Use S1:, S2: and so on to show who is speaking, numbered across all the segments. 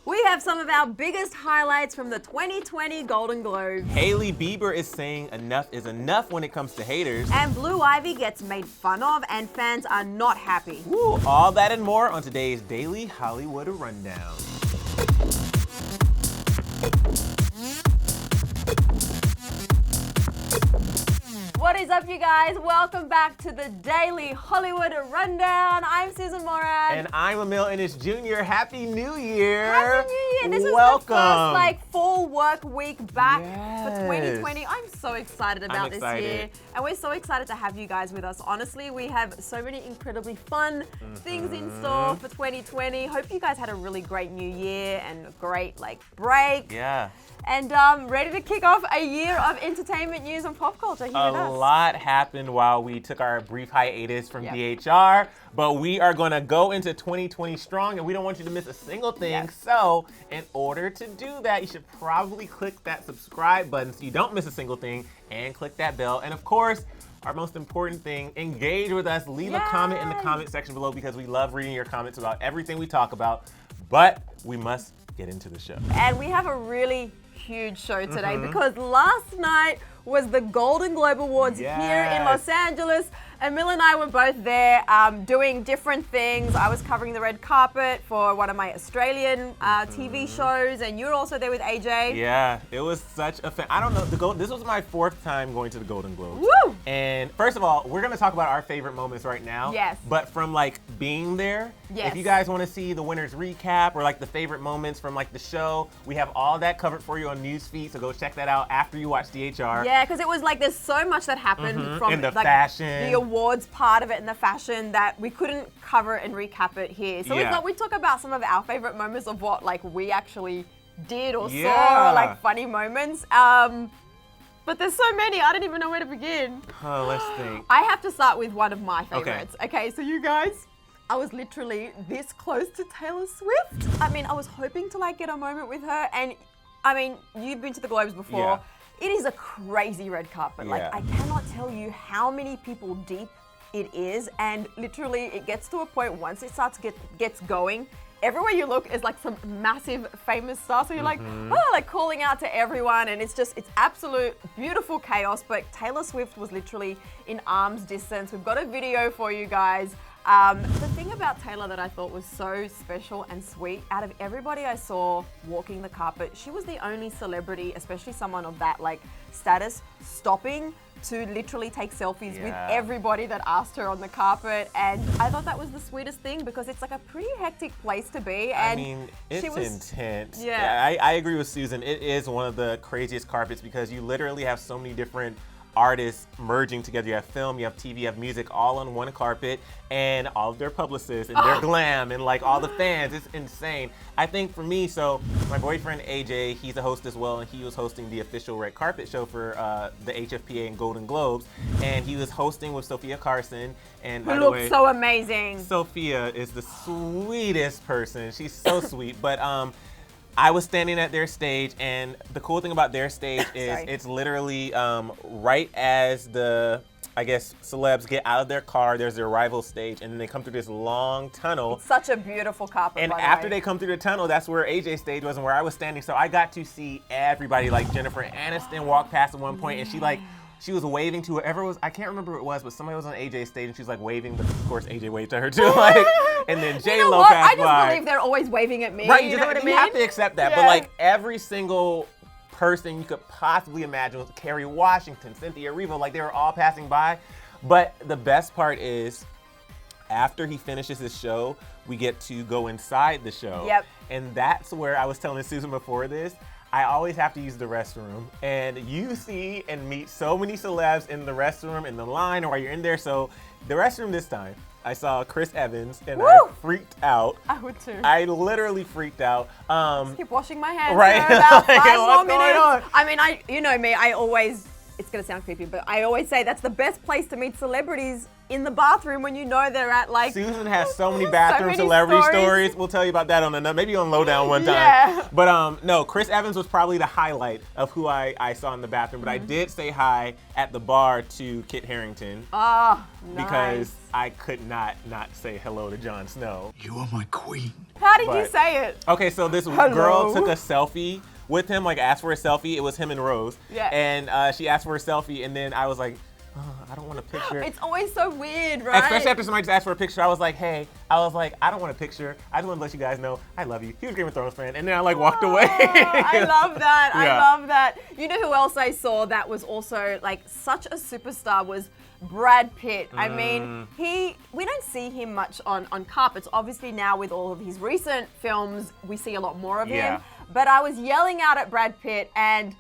S1: We have some of our biggest highlights from the 2020 Golden Globes.
S2: Hailey Bieber is saying enough is enough when it comes to haters.
S1: And Blue Ivy gets made fun of and fans are not happy.
S2: Woo, all that and more on today's Daily Hollywood Rundown.
S1: What is up, you guys? Welcome back to the Daily Hollywood Rundown. I'm Sussan
S2: And I'm Emile, and it's Junior. Happy New Year!
S1: Happy New Year! This
S2: Welcome.
S1: is the first full work week back
S2: Yes.
S1: for 2020. I'm so excited about this year, and we're so excited to have you guys with us. Honestly, we have so many incredibly fun things in store for 2020. Hope you guys had a really great New Year and a great break.
S2: Yeah.
S1: And ready to kick off a year of entertainment news and pop culture here with
S2: A
S1: us.
S2: lot happened while we took our brief hiatus from DHR, but we are going to go into 2020 strong, and we don't want you to miss a single thing.
S1: Yes.
S2: So in order to do that, you should probably click that subscribe button so you don't miss a single thing, and click that bell. And of course, our most important thing, engage with us. Leave a comment in the comment section below, because we love reading your comments about everything we talk about. But we must get into the show.
S1: And we have a really huge show today because last night was the Golden Globe Awards here in Los Angeles. Emile and I were both there doing different things. I was covering the red carpet for one of my Australian TV shows, and you were also there with AJ.
S2: Yeah, it was such a I don't know, this was my 4th time going to the Golden Globes.
S1: Woo!
S2: And first of all, we're gonna talk about our favorite moments right now.
S1: Yes.
S2: But from being there, if you guys wanna see the winners recap or the favorite moments from the show, we have all that covered for you on Newsfeed, so go check that out after you watch DHR.
S1: Yeah, because it was there's so much that happened from
S2: and the fashion.
S1: the awards part of it and the fashion that we couldn't cover and recap it here. So we thought we'd talk about some of our favorite moments of what we actually did or saw, or funny moments. But there's so many, I don't even know where to begin.
S2: Oh, let's think.
S1: I have to start with one of my favorites. Okay, so you guys, I was literally this close to Taylor Swift. I mean, I was hoping to get a moment with her, and I mean, you've been to the Globes before.
S2: Yeah.
S1: It is a crazy red carpet. I cannot tell you how many people deep it is, and literally it gets to a point once it gets going, everywhere you look is some massive famous star. So you're calling out to everyone, and it's absolute beautiful chaos. But Taylor Swift was literally in arm's distance. We've got a video for you guys. The thing about Taylor that I thought was so special and sweet, out of everybody I saw walking the carpet, she was the only celebrity, especially someone of that status, stopping to literally take selfies with everybody that asked her on the carpet. And I thought that was the sweetest thing, because it's a pretty hectic place to be. And
S2: I mean, it's intense.
S1: Yeah.
S2: I agree with Sussan. It is one of the craziest carpets, because you literally have so many different artists merging together. You have film, you have TV, you have music, all on one carpet, and all of their publicists and their glam and all the fans. It's insane. I think for me, so my boyfriend AJ, he's a host as well, and he was hosting the official red carpet show for the HFPA and Golden Globes, and he was hosting with Sophia Carson. And by
S1: who
S2: the
S1: looks
S2: way,
S1: so amazing.
S2: Sophia is the sweetest person. She's so sweet. But I was standing at their stage, and the cool thing about their stage is it's literally right as the, I guess, celebs get out of their car, there's their arrival stage, and then they come through this long tunnel.
S1: It's such a beautiful carpet,
S2: And
S1: by the
S2: after
S1: way.
S2: they come through the tunnel, that's where AJ's stage was and where I was standing. So I got to see everybody. Jennifer Aniston walked past at one point, and she was waving to whoever was, I can't remember who it was, but somebody was on AJ's stage, and she was waving, but of course AJ waved to her too. And then J-Lo passed by.
S1: I just believe they're always waving at me.
S2: Right,
S1: you know what I mean?
S2: You have to accept that.
S1: Yeah.
S2: But every single person you could possibly imagine was Kerry Washington, Cynthia Erivo, they were all passing by. But the best part is, after he finishes his show, we get to go inside the show.
S1: Yep.
S2: And that's where I was telling Sussan before this, I always have to use the restroom. And you see and meet so many celebs in the restroom, in the line, or while you're in there. So the restroom this time, I saw Chris Evans, and I freaked out.
S1: I would too.
S2: I literally freaked out.
S1: Just keep washing my hands
S2: Right.
S1: for about 5 more
S2: What's going
S1: minutes.
S2: on?
S1: I mean, you know me, I always it's gonna sound creepy, but I always say that's the best place to meet celebrities, in the bathroom, when you know they're at like.
S2: Susan has so many bathroom
S1: many
S2: celebrity
S1: stories.
S2: stories. We'll tell you about that on another, maybe on Lowdown one time.
S1: Yeah.
S2: But no, Chris Evans was probably the highlight of who I saw in the bathroom. But I did say hi at the bar to Kit Harington.
S1: Oh, nice.
S2: Because I could not say hello to Jon Snow.
S3: You are my queen.
S1: How did you say it?
S2: Okay, so this girl took a selfie with him, like asked for a selfie. It was him and Rose.
S1: Yeah.
S2: And she asked for a selfie, and then I was like, oh, I don't want a picture.
S1: It's always so weird, right?
S2: Especially after somebody just asked for a picture, I was like, hey, I don't want a picture. I just want to let you guys know I love you. He was a Game of Thrones fan. And then I like walked away.
S1: I love that.
S2: Yeah.
S1: I love that. You know who else I saw that was also like such a superstar was Brad Pitt. I mean, we don't see him much on carpets. Obviously now with all of his recent films, we see a lot more of him. But I was yelling out at Brad Pitt, and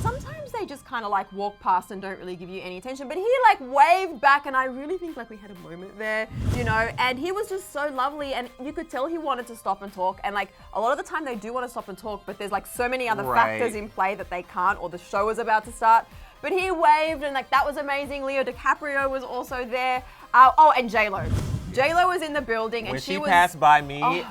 S1: sometimes they just kind of like walk past and don't really give you any attention. But he like waved back, and I really think like we had a moment there, you know, and he was just so lovely, and you could tell he wanted to stop and talk. And like a lot of the time they do want to stop and talk, but there's like so many other factors in play that they can't, or the show is about to start. But he waved, and like that was amazing. Leo DiCaprio was also there. Oh, and J-Lo. J-Lo was in the building, and
S2: when she
S1: was,
S2: passed by me.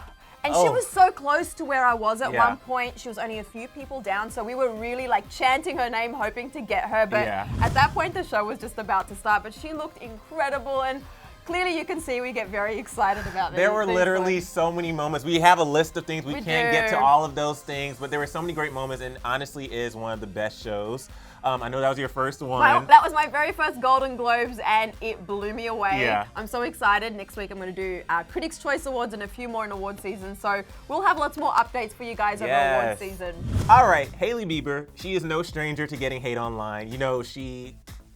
S1: And she was so close to where I was at one point. She was only a few people down, so we were really like chanting her name, hoping to get her. But at that point, the show was just about to start. But she looked incredible, and clearly you can see we get very excited about this.
S2: There were literally so many moments. We have a list of things. We can't get to all of those things, but there were so many great moments, and honestly is one of the best shows. I know that was your first one.
S1: That was my very first Golden Globes, and it blew me away.
S2: Yeah.
S1: I'm so excited. Next week I'm going to do Critics' Choice Awards and a few more in award season. So we'll have lots more updates for you guys over award season.
S2: All right, Hailey Bieber. She is no stranger to getting hate online. You know,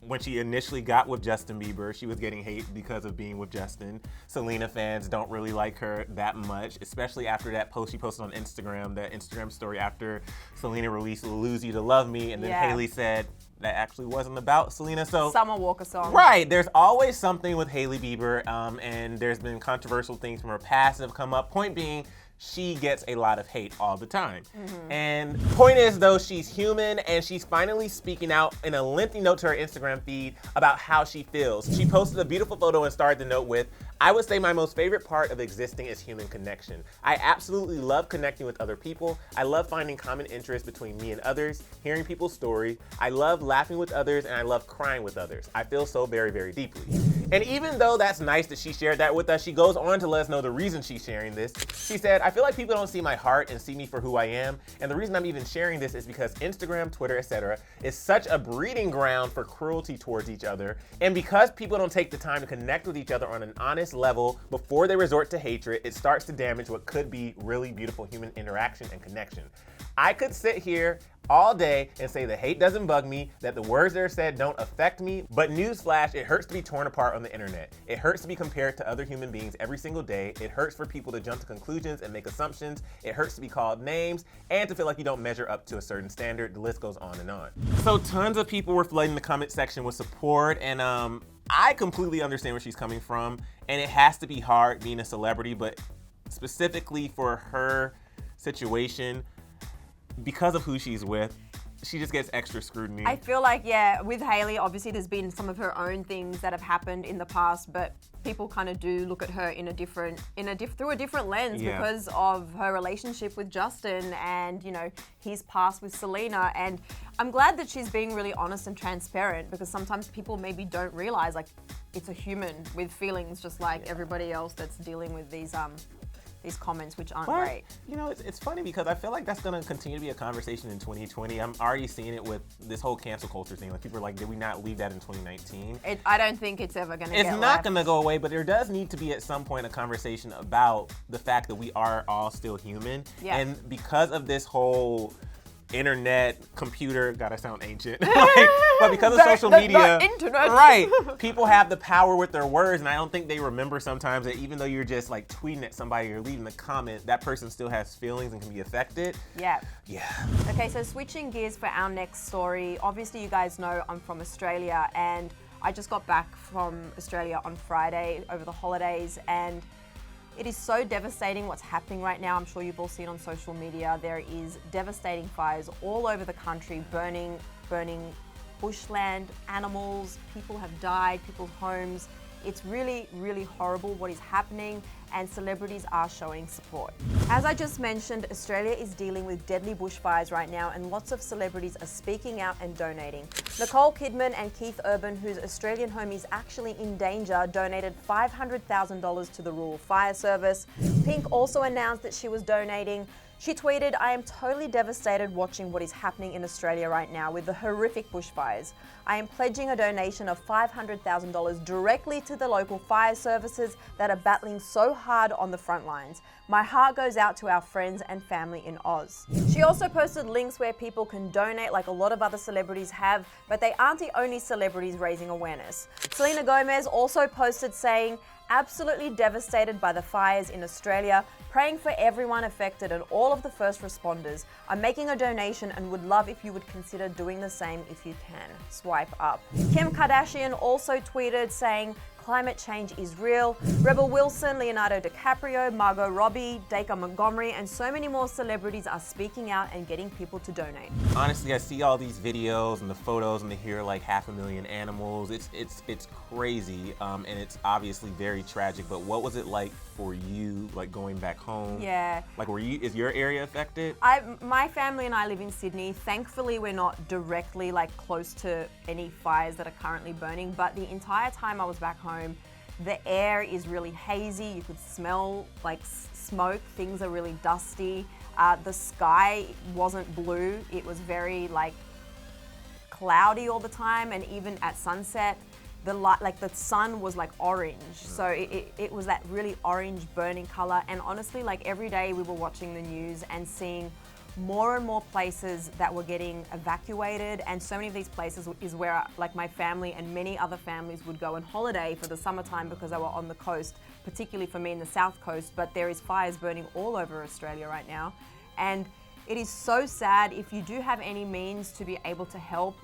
S2: when she initially got with Justin Bieber, she was getting hate because of being with Justin. Selena fans don't really like her that much, especially after that post she posted on Instagram, that Instagram story after Selena released Lose You to Love Me, and then Hailey said that actually wasn't about Selena. So
S1: Summer Walker song.
S2: Right, there's always something with Hailey Bieber, and there's been controversial things from her past that have come up. Point being, she gets a lot of hate all the time. And point is though, she's human, and she's finally speaking out in a lengthy note to her Instagram feed about how she feels. She posted a beautiful photo and started the note with, I would say my most favorite part of existing is human connection. I absolutely love connecting with other people. I love finding common interests between me and others, hearing people's stories. I love laughing with others, and I love crying with others. I feel so very, very deeply. And even though that's nice that she shared that with us, she goes on to let us know the reason she's sharing this. She said, I feel like people don't see my heart and see me for who I am. And the reason I'm even sharing this is because Instagram, Twitter, etc. is such a breeding ground for cruelty towards each other. And because people don't take the time to connect with each other on an honest level before they resort to hatred, it starts to damage what could be really beautiful human interaction and connection. I could sit here all day and say the hate doesn't bug me, that the words that are said don't affect me, but newsflash, it hurts to be torn apart on the internet. It hurts to be compared to other human beings every single day. It hurts for people to jump to conclusions and make assumptions. It hurts to be called names and to feel like you don't measure up to a certain standard. The list goes on and on. So tons of people were flooding the comment section with support, and I completely understand where she's coming from, and it has to be hard being a celebrity, but specifically for her situation, because of who she's with, she just gets extra scrutiny.
S1: I feel like, with Hailey, obviously there's been some of her own things that have happened in the past, but people kind of do look at her in a different, through a different lens because of her relationship with Justin and, you know, his past with Selena. And I'm glad that she's being really honest and transparent, because sometimes people maybe don't realize, like, it's a human with feelings just like everybody else that's dealing with these comments, which aren't great.
S2: You know, it's funny because I feel like that's going to continue to be a conversation in 2020. I'm already seeing it with this whole cancel culture thing. Like, people are like, did we not leave that in 2019?
S1: I don't think it's ever going to get
S2: It's not going to go away, but there does need to be at some point a conversation about the fact that we are all still human.
S1: Yeah.
S2: And because of this whole internet, computer, gotta sound ancient, but because of social media,
S1: the internet.
S2: Right, people have the power with their words, and I don't think they remember sometimes that even though you're just like tweeting at somebody or leaving a comment, that person still has feelings and can be affected.
S1: Yeah.
S2: Yeah.
S1: Okay, so switching gears for our next story. Obviously, you guys know I'm from Australia, and I just got back from Australia on Friday over the holidays, and it is so devastating what's happening right now. I'm sure you've all seen on social media. There is devastating fires all over the country, burning bushland, animals, people have died, people's homes. It's really, really horrible what is happening, and celebrities are showing support. As I just mentioned, Australia is dealing with deadly bushfires right now, and lots of celebrities are speaking out and donating. Nicole Kidman and Keith Urban, whose Australian home is actually in danger, donated $500,000 to the Rural Fire Service. Pink also announced that she was donating. She tweeted, "I am totally devastated watching what is happening in Australia right now with the horrific bushfires. I am pledging a donation of $500,000 directly to the local fire services that are battling so hard on the front lines. My heart goes out to our friends and family in Oz." She also posted links where people can donate like a lot of other celebrities have, but they aren't the only celebrities raising awareness. Selena Gomez also posted saying, "Absolutely devastated by the fires in Australia, praying for everyone affected and all of the first responders. I'm making a donation and would love if you would consider doing the same if you can. Swipe up." Kim Kardashian also tweeted saying, "Climate change is real." Rebel Wilson, Leonardo DiCaprio, Margot Robbie, Dacre Montgomery, and so many more celebrities are speaking out and getting people to donate.
S2: Honestly, I see all these videos and the photos, and they hear like 500,000 animals. It's crazy, and it's obviously very tragic. But what was it like for you, like going back home?
S1: Yeah.
S2: Like, is your area affected?
S1: My family and I live in Sydney. Thankfully, we're not directly like close to any fires that are currently burning, but the entire time I was back home, the air is really hazy. You could smell like smoke. Things are really dusty. The sky wasn't blue. It was very like cloudy all the time, and even at sunset, the light, like the sun was like orange. So it was that really orange burning color. And honestly, like every day we were watching the news and seeing more and more places that were getting evacuated, and so many of these places is where like my family and many other families would go on holiday for the summertime because they were on the coast, particularly for me in the south coast. But there is fires burning all over Australia right now, and it is so sad. If you do have any means to be able to help,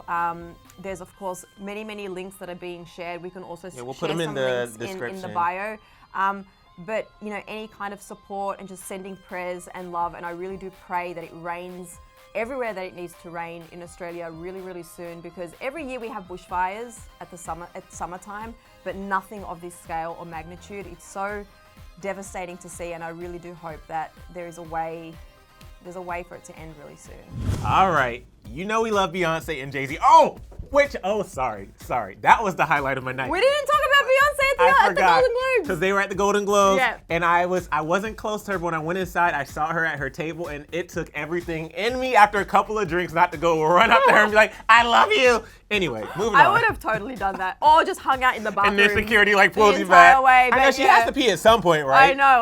S1: there's of course many links that are being shared. We can also
S2: we'll
S1: share
S2: put them
S1: some
S2: in the
S1: links
S2: description.
S1: in the bio. But you know, any kind of support and just sending prayers and love, and I really do pray that it rains everywhere that it needs to rain in Australia really soon, because every year we have bushfires at summertime, but nothing of this scale or magnitude. It's so devastating to see, and I really do hope that there's a way for it to end really soon.
S2: All right, you know we love Beyonce and Jay-Z. Sorry. That was the highlight of my night.
S1: We didn't talk about Beyonce at the Golden Globes.
S2: Because they were at the Golden Globes,
S1: Yeah.
S2: and I wasn't close to her, but when I went inside, I saw her at her table, and it took everything in me after a couple of drinks not to go run up to her and be like, "I love you." Anyway, moving on.
S1: I would have totally done that, or just hung out in the bathroom.
S2: And then security like pulls
S1: the
S2: you back.
S1: entire way,
S2: I know
S1: but
S2: she
S1: yeah.
S2: has to pee at some point, right?
S1: I know.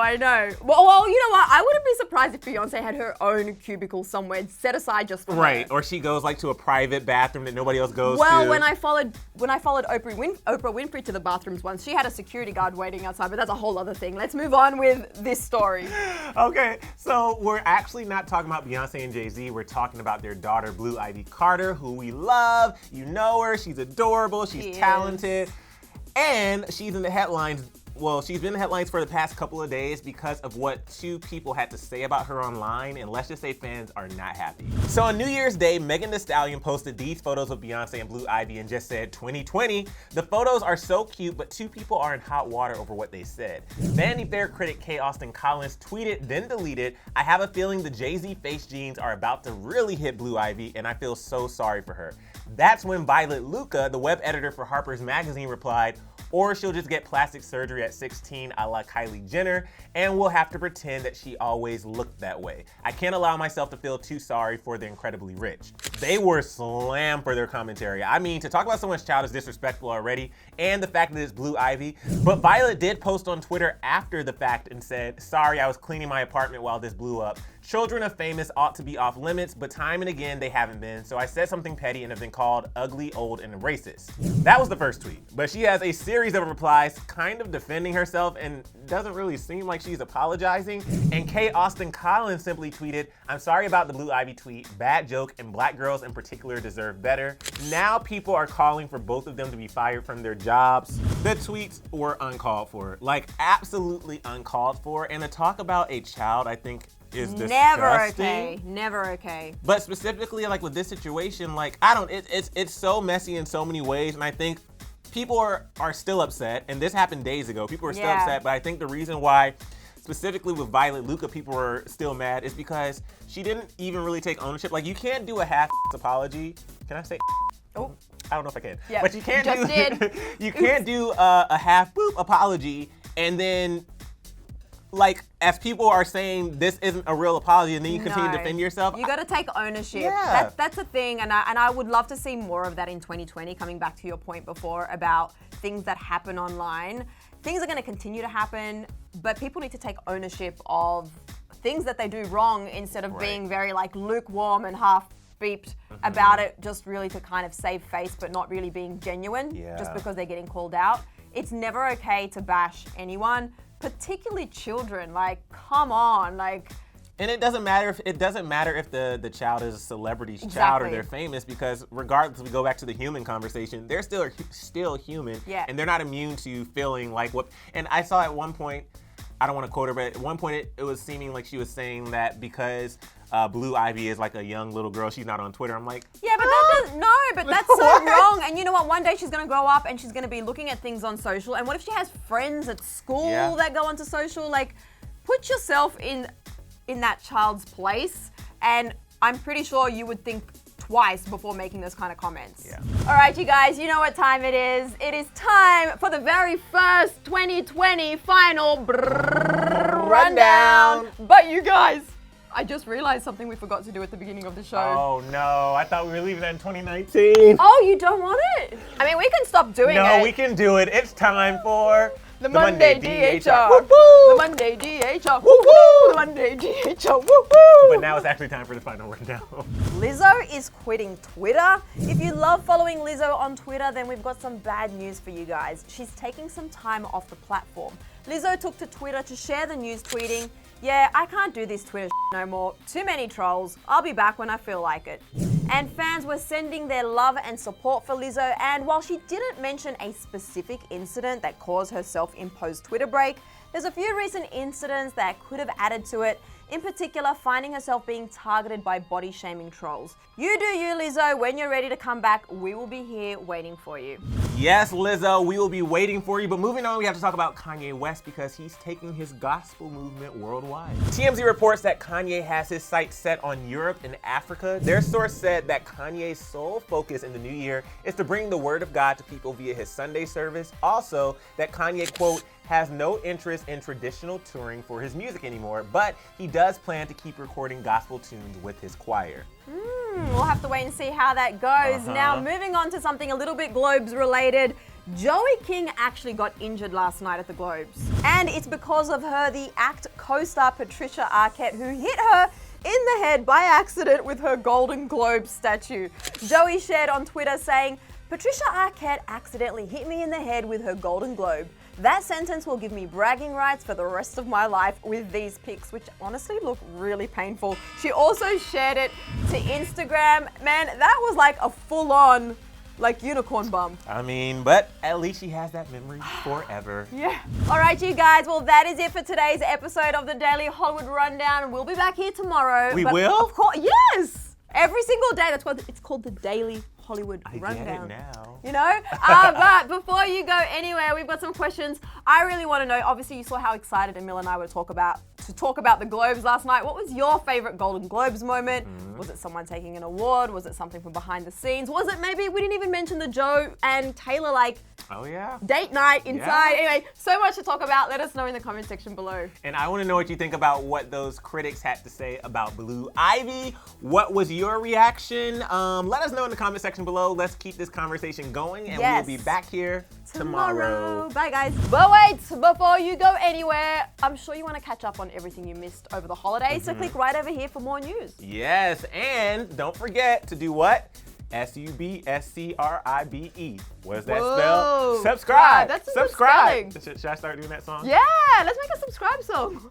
S1: Well, you know what? I wouldn't be surprised if Beyonce had her own cubicle somewhere set aside just for her.
S2: Right, or she goes like to a private bathroom that nobody else goes to.
S1: Well, when I followed Oprah Winfrey to the bathrooms once, she had a security guard waiting outside, but that's a whole other thing. Let's move on with this story.
S2: Okay, so we're actually not talking about Beyonce and Jay-Z. We're talking about their daughter, Blue Ivy Carter, who we love. You know her. She's adorable. She's talented. And she's in the headlines. Well, she's been in the headlines for the past couple of days because of what two people had to say about her online, and let's just say fans are not happy. So on New Year's Day, Megan Thee Stallion posted these photos of Beyonce and Blue Ivy and just said, "2020. The photos are so cute, but two people are in hot water over what they said." Vanity Fair critic K. Austin Collins tweeted, then deleted, "I have a feeling the Jay-Z face jeans are about to really hit Blue Ivy, and I feel so sorry for her." That's when Violet Lucca, the web editor for Harper's Magazine, replied, "Or she'll just get plastic surgery at 16 a la Kylie Jenner, and we'll have to pretend that she always looked that way. I can't allow myself to feel too sorry for the incredibly rich." They were slammed for their commentary. I mean, to talk about someone's child is disrespectful already, and the fact that it's Blue Ivy. But Violet did post on Twitter after the fact and said, "Sorry, I was cleaning my apartment while this blew up. Children of famous ought to be off limits, but time and again they haven't been, so I said something petty and have been called ugly, old, and racist." That was the first tweet, but she has a series of replies kind of defending herself and doesn't really seem like she's apologizing. And K. Austin Collins simply tweeted, "I'm sorry about the Blue Ivy tweet, bad joke, and black girls in particular deserve better." Now people are calling for both of them to be fired from their jobs. The tweets were uncalled for, like absolutely uncalled for, and to talk about a child, I think, is disgusting.
S1: Never okay. Never okay.
S2: But specifically, like with this situation, like I don't. It's so messy in so many ways, and I think people are still upset. And this happened days ago. People are still upset, but I think the reason why, specifically with Violet Lucca, people are still mad is because she didn't even really take ownership. Like you can't do a half apology. Can I say?
S1: Oh.
S2: I don't know if I can.
S1: Yep.
S2: But you can't
S1: Just did.
S2: You can't do a half apology and then like as people are saying this isn't a real apology and then you continue to defend yourself.
S1: You got to take ownership.
S2: Yeah.
S1: That's a thing, and I would love to see more of that in 2020. Coming back to your point before about things that happen online, things are going to continue to happen, but people need to take ownership of things that they do wrong instead of being very like lukewarm and half beeped about it, just really to kind of save face, but not really being genuine just because they're getting called out. It's never okay to bash anyone, particularly children. Like, come on, like.
S2: And it doesn't matter if the child is a celebrity's child or they're famous, because regardless, we go back to the human conversation, they're still human, and they're not immune to feeling like what. And I saw at one point, I don't want to quote her, but at one point it was seeming like she was saying that because Blue Ivy is like a young little girl, she's not on Twitter. I'm like,
S1: yeah, but that doesn't, no, but that's so wrong. And you know what? One day she's gonna grow up and she's gonna be looking at things on social. And what if she has friends at school that go onto social? Like, put yourself in that child's place, and I'm pretty sure you would think twice before making those kind of comments.
S2: Yeah.
S1: All right, you guys, you know what time it is. It is time for the very first 2020 final rundown. But you guys, I just realized something we forgot to do at the beginning of the show.
S2: Oh no, I thought we were leaving that in 2019.
S1: Oh, you don't want it? I mean, we can stop doing it.
S2: No, we can do it. It's time for
S1: the Monday DHR.
S2: Woo-hoo!
S1: The Monday DHR. Woo-hoo! The Monday DHR. Woo-hoo!
S2: But now it's actually time for the final rundown.
S1: Lizzo is quitting Twitter. If you love following Lizzo on Twitter, then we've got some bad news for you guys. She's taking some time off the platform. Lizzo took to Twitter to share the news, tweeting, "Yeah, I can't do this Twitter no more. Too many trolls. I'll be back when I feel like it." And fans were sending their love and support for Lizzo, and while she didn't mention a specific incident that caused her self-imposed Twitter break, there's a few recent incidents that could have added to it, in particular finding herself being targeted by body-shaming trolls. You do you, Lizzo. When you're ready to come back, we will be here waiting for you.
S2: Yes, Lizzo, we will be waiting for you. But moving on, we have to talk about Kanye West because he's taking his gospel movement worldwide. TMZ reports that Kanye has his sights set on Europe and Africa. Their source said that Kanye's sole focus in the new year is to bring the word of God to people via his Sunday service. Also, that Kanye, quote, has no interest in traditional touring for his music anymore, but he does plan to keep recording gospel tunes with his choir.
S1: We'll have to wait and see how that goes. Now, moving on to something a little bit Globes related. Joey King actually got injured last night at the Globes. And it's because of her, the ACT co-star Patricia Arquette, who hit her in the head by accident with her Golden Globe statue. Joey shared on Twitter saying, "Patricia Arquette accidentally hit me in the head with her Golden Globe. That sentence will give me bragging rights for the rest of my life with these pics," which honestly look really painful. She also shared it to Instagram. Man, that was like a full-on, like, unicorn bump.
S2: I mean, but at least she has that memory forever.
S1: Yeah. All right, you guys. Well, that is it for today's episode of the Daily Hollywood Rundown. We'll be back here tomorrow.
S2: We will?
S1: Of course, yes. Every single day. That's why it's called the Daily Hollywood Rundown.
S2: I get it now.
S1: You know? But before you go anywhere, we've got some questions. I really want to know, obviously you saw how excited Emile and I were to talk about the Globes last night. What was your favorite Golden Globes moment? Was it someone taking an award? Was it something from behind the scenes? Was it maybe, we didn't even mention the Joe and Taylor, like, date night inside.
S2: Yeah.
S1: Anyway, so much to talk about. Let us know in the comment section below.
S2: And I want to know what you think about what those critics had to say about Blue Ivy. What was your reaction? Let us know in the comment section below. Let's keep this conversation going, and we'll be back here tomorrow.
S1: Bye, guys. But wait, before you go anywhere, I'm sure you want to catch up on everything you missed over the holidays, so click right over here for more news.
S2: Yes, and don't forget to do what? SUBSCRIBE. What does that spell? Subscribe.
S1: That's a
S2: subscribe.
S1: good
S2: Should I start doing that song?
S1: Yeah, let's make a subscribe song.